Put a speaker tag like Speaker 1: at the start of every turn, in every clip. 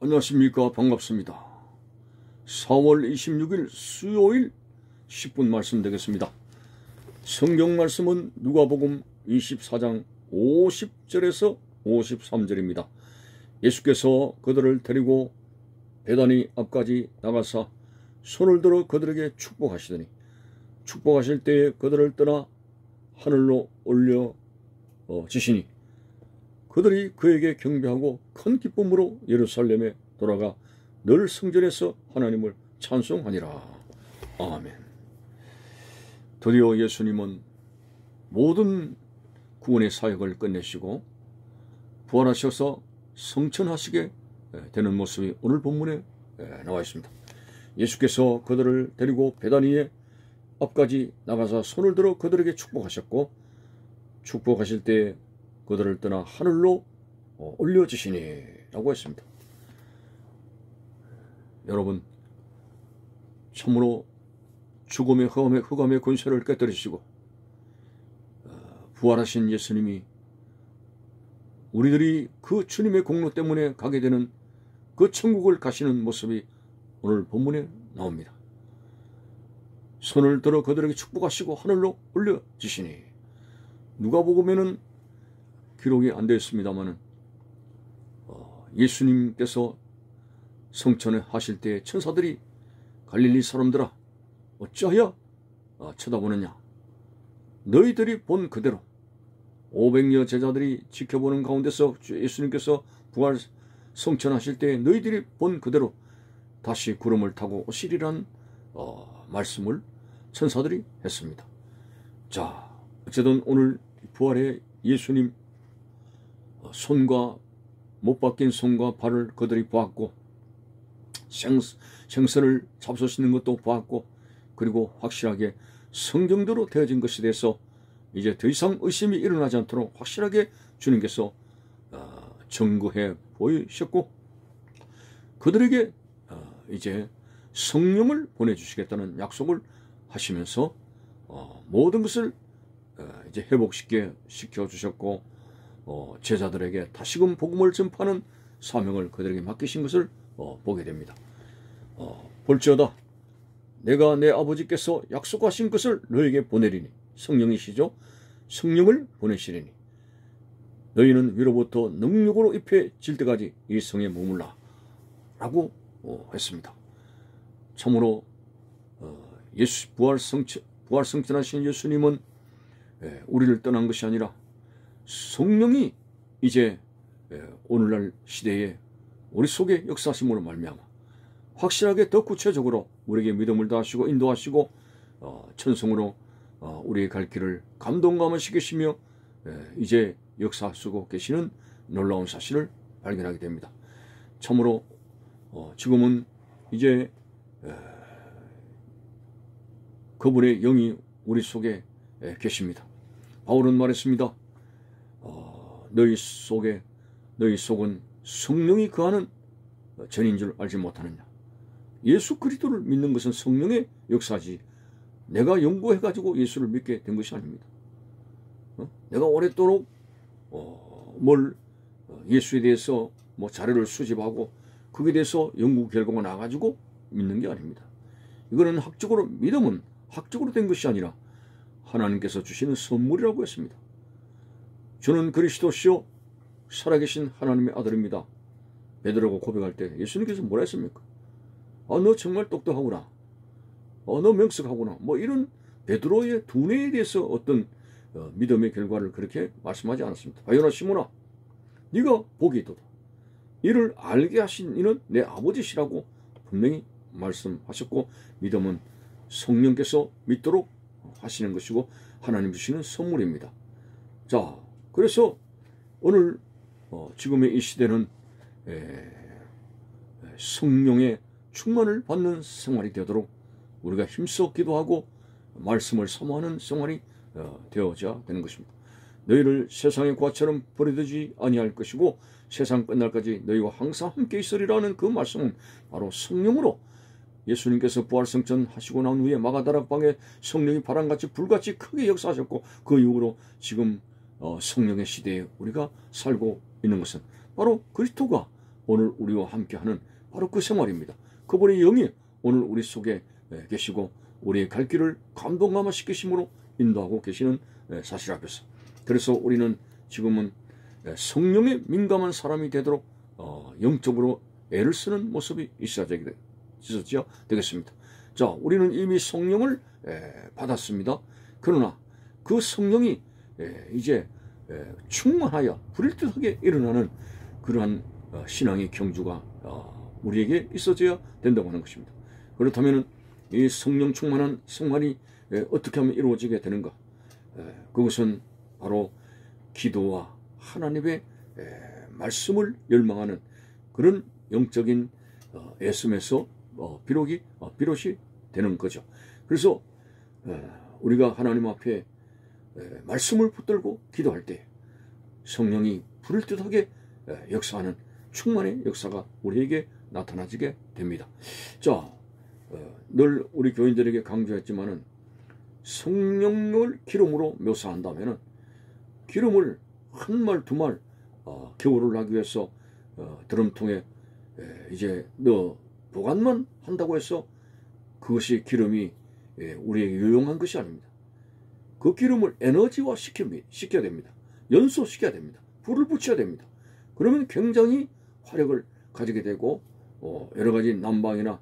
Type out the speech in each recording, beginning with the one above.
Speaker 1: 안녕하십니까. 반갑습니다. 4월 26일 수요일 10분 말씀 되겠습니다. 성경 말씀은 누가복음 24장 50절에서 53절입니다. 예수께서 그들을 데리고 베다니 앞까지 나가사 손을 들어 그들에게 축복하시더니 축복하실 때에 그들을 떠나 하늘로 올려 지시니 그들이 그에게 경배하고 큰 기쁨으로 예루살렘에 돌아가 늘 성전에서 하나님을 찬송하니라. 아멘. 드디어 예수님은 모든 구원의 사역을 끝내시고 부활하셔서 성천하시게 되는 모습이 오늘 본문에 나와 있습니다. 예수께서 그들을 데리고 베다니의 앞까지 나가서 손을 들어 그들에게 축복하셨고 축복하실 때 그들을 떠나 하늘로 올려지시니 라고 했습니다. 여러분, 참으로 죽음의 흑암의 권세를 깨뜨리시고 부활하신 예수님이 우리들이 그 주님의 공로 때문에 가게 되는 그 천국을 가시는 모습이 오늘 본문에 나옵니다. 손을 들어 그들에게 축복하시고 하늘로 올려지시니, 누가복음에는 기록이 안 되어 있습니다만은 예수님께서 성천에 하실 때 천사들이 갈릴리 사람들아 어찌하여 쳐다보느냐, 너희들이 본 그대로 500여 제자들이 지켜보는 가운데서 예수님께서 부활 성천하실 때 너희들이 본 그대로 다시 구름을 타고 오시리란 말씀을 천사들이 했습니다. 자, 어쨌든 오늘 부활의 예수님 손과 못 박힌 손과 발을 그들이 보았고 생선을 잡수시는 것도 보았고, 그리고 확실하게 성경대로 되어진 것에 대해서 이제 더 이상 의심이 일어나지 않도록 확실하게 주님께서 증거해 보이셨고, 그들에게 이제 성령을 보내주시겠다는 약속을 하시면서 모든 것을 이제 회복시켜 주셨고, 제자들에게 다시금 복음을 전파하는 사명을 그들에게 맡기신 것을 보게 됩니다. 볼지어다 내가 내 아버지께서 약속하신 것을 너에게 보내리니, 성령이시죠. 성령을 보내시리니 너희는 위로부터 능력으로 입혀질 때까지 이 성에 머물라 라고 했습니다. 참으로 예수 부활성천하신 예수님은 우리를 떠난 것이 아니라 성령이 이제 오늘날 시대에 우리 속에 역사하심으로 말미암아 확실하게 더 구체적으로 우리에게 믿음을 더하시고 인도하시고 천성으로 우리의 갈 길을 감동감을 시키시며 이제 역사하시고 계시는 놀라운 사실을 발견하게 됩니다. 참으로 지금은 이제 그분의 영이 우리 속에 계십니다. 바울은 말했습니다. 너희 속은 성령이 거하는 전인 줄 알지 못하느냐. 예수 그리스도를 믿는 것은 성령의 역사지 내가 연구해가지고 예수를 믿게 된 것이 아닙니다. 내가 오랫도록 예수에 대해서 자료를 수집하고 그에 대해서 연구 결과가 나가지고 믿는 게 아닙니다. 이거는 믿음은 학적으로 된 것이 아니라 하나님께서 주시는 선물이라고 했습니다. 저는 그리스도시요 살아계신 하나님의 아들입니다. 베드로가 고백할 때 예수님께서 뭐라 했습니까? 너 정말 똑똑하구나. 너 명석하구나. 이런 베드로의 두뇌에 대해서 어떤 믿음의 결과를 그렇게 말씀하지 않았습니다. 바요나 시몬아, 네가 복이 있도다. 이를 알게 하신 이는 내 아버지시라고 분명히 말씀하셨고, 믿음은 성령께서 믿도록 하시는 것이고 하나님 주시는 선물입니다. 자, 그래서 오늘 지금의 이 시대는 성령의 충만을 받는 생활이 되도록 우리가 힘써 기도하고 말씀을 사모하는 생활이 되어져야 되는 것입니다. 너희를 세상의 과처럼 버려두지 아니할 것이고 세상 끝날까지 너희와 항상 함께 있으리라는 그 말씀은 바로 성령으로, 예수님께서 부활성천 하시고 난 후에 마가다락방에 성령이 바람같이 불같이 크게 역사하셨고 그 이후로 지금 성령의 시대에 우리가 살고 있는 것은 바로 그리스도가 오늘 우리와 함께하는 바로 그 생활입니다. 그분의 영이 오늘 우리 속에 계시고 우리의 갈 길을 감동감화 시키심으로 인도하고 계시는 사실 앞에서, 그래서 우리는 지금은 성령에 민감한 사람이 되도록 영적으로 애를 쓰는 모습이 있어야 되겠습니다. 자, 우리는 이미 성령을 받았습니다. 그러나 그 성령이 이제 충만하여 불일듯하게 일어나는 그러한 신앙의 경주가 우리에게 있어져야 된다고 하는 것입니다. 그렇다면 이 성령 충만한 생활이 어떻게 하면 이루어지게 되는가? 그것은 바로 기도와 하나님의 말씀을 열망하는 그런 영적인 애씀에서 비롯이 되는 거죠. 그래서 우리가 하나님 앞에 말씀을 붙들고 기도할 때 성령이 불일듯하게 역사하는 충만의 역사가 우리에게 나타나지게 됩니다. 자, 늘 우리 교인들에게 강조했지만은 성령을 기름으로 묘사한다면은 기름을 한 말 두 말 겨울을 하기 위해서 드럼통에 이제 보관만 한다고 해서 그것이 기름이 우리에게 유용한 것이 아닙니다. 그 기름을 에너지화 시켜야 됩니다. 연소시켜야 됩니다. 불을 붙여야 됩니다. 그러면 굉장히 화력을 가지게 되고 여러 가지 난방이나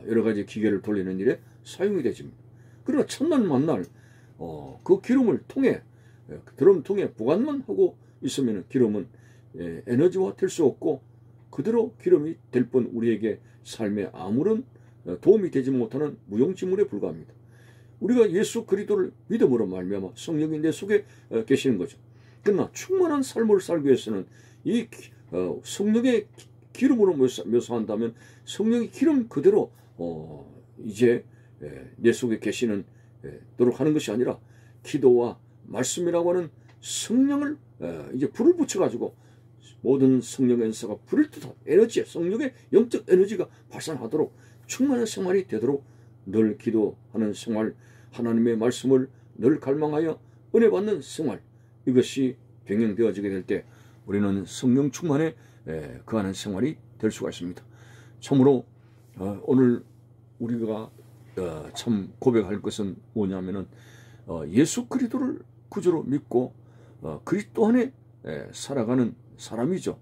Speaker 1: 여러 가지 기계를 돌리는 일에 사용이 되집니다. 그러나 첫날 만날 그 기름을 통해 드럼통에 보관만 하고 있으면 기름은 에너지화 될 수 없고 그대로 기름이 될 뿐 우리에게 삶에 아무런 도움이 되지 못하는 무용지물에 불과합니다. 우리가 예수 그리스도를 믿음으로 말미암아 성령이 내 속에 계시는 거죠. 그러나 충만한 삶을 살기 위해서는 이 성령의 기름으로 묘사한다면 성령의 기름 그대로 이제 내 속에 계시는 도록 하는 것이 아니라 기도와 말씀이라고 하는 성령을 이제 불을 붙여가지고 모든 성령의 연사가 불을 뜻한 에너지, 성령의 영적 에너지가 발산하도록 충만한 생활이 되도록 늘 기도하는 생활, 하나님의 말씀을 늘 갈망하여 은혜 받는 생활, 이것이 병행되어지게 될 때 우리는 성령 충만에 거하는 생활이 될 수가 있습니다. 참으로 오늘 우리가 참 고백할 것은 뭐냐면은 예수 그리스도를 구주로 믿고 그리스도 안에 살아가는 사람이죠.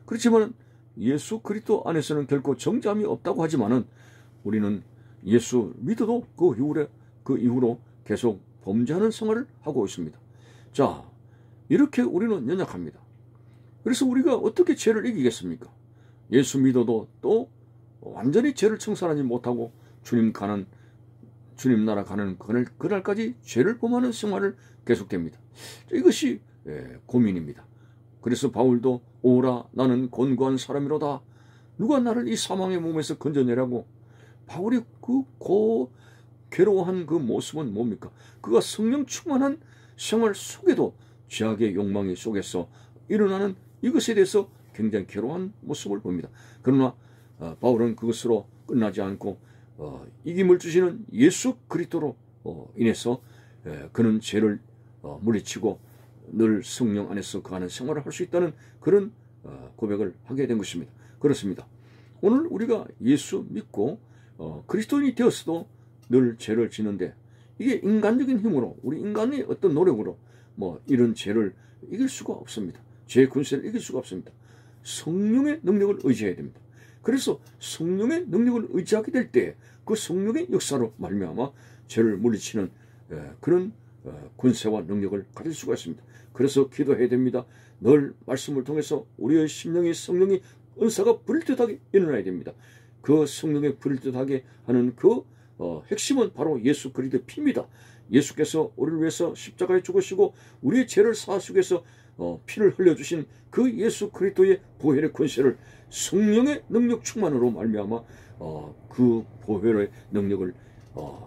Speaker 1: 그렇지만 예수 그리스도 안에서는 결코 정잠이 없다고 하지만은 우리는 예수 믿어도 그 이후로 계속 범죄하는 생활을 하고 있습니다. 자, 이렇게 우리는 연약합니다. 그래서 우리가 어떻게 죄를 이기겠습니까? 예수 믿어도 또 완전히 죄를 청산하지 못하고 주님 나라 가는 그날까지 죄를 범하는 생활을 계속됩니다. 이것이 고민입니다. 그래서 바울도 오라 나는 곤고한 사람이로다. 누가 나를 이 사망의 몸에서 건져내라고. 바울이 괴로워한 그 모습은 뭡니까? 그가 성령 충만한 생활 속에도 죄악의 욕망 속에서 일어나는 이것에 대해서 굉장히 괴로워한 모습을 봅니다. 그러나 바울은 그것으로 끝나지 않고 이김을 주시는 예수 그리스도로 인해서 그는 죄를 물리치고 늘 성령 안에서 거하는 생활을 할 수 있다는 그런 고백을 하게 된 것입니다. 그렇습니다. 오늘 우리가 예수 믿고 그리스도인이 되었어도 늘 죄를 짓는데 이게 인간적인 힘으로 우리 인간의 어떤 노력으로 이런 죄를 이길 수가 없습니다. 죄의 권세를 이길 수가 없습니다. 성령의 능력을 의지해야 됩니다. 그래서 성령의 능력을 의지하게 될 때 그 성령의 역사로 말미암아 죄를 물리치는 그런 권세와 능력을 가질 수가 있습니다. 그래서 기도해야 됩니다. 늘 말씀을 통해서 우리의 심령이 성령이 은사가 불일듯하게 일어나야 됩니다. 그 성령의 불일듯하게 하는 그 핵심은 바로 예수 그리스도의 피입니다. 예수께서 우리를 위해서 십자가에 죽으시고 우리의 죄를 사하시기 위해서 피를 흘려주신 그 예수 그리스도의 보혈의 권세를 성령의 능력 충만으로 말미암아 그 보혈의 능력을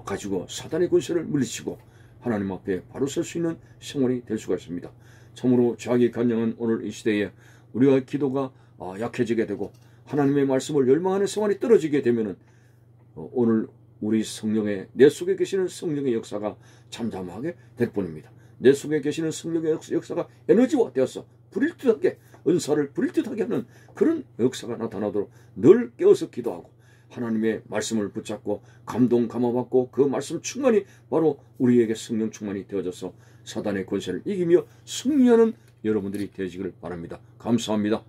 Speaker 1: 가지고 사단의 권세를 물리치고 하나님 앞에 바로 설 수 있는 생활이 될 수가 있습니다. 참으로 죄악이 간영한 오늘 이 시대에 우리가 기도가 약해지게 되고 하나님의 말씀을 열망하는 생활이 떨어지게 되면은 오늘 우리 성령의 내 속에 계시는 성령의 역사가 잠잠하게 될 뿐입니다. 내 속에 계시는 성령의 역사가 에너지화 되어서 불일듯하게 은사를 부릴 듯하게 하는 그런 역사가 나타나도록 늘 깨어서 기도하고 하나님의 말씀을 붙잡고 감동감화받고 그 말씀 충만이 바로 우리에게 성령 충만이 되어져서 사단의 권세를 이기며 승리하는 여러분들이 되시기를 바랍니다. 감사합니다.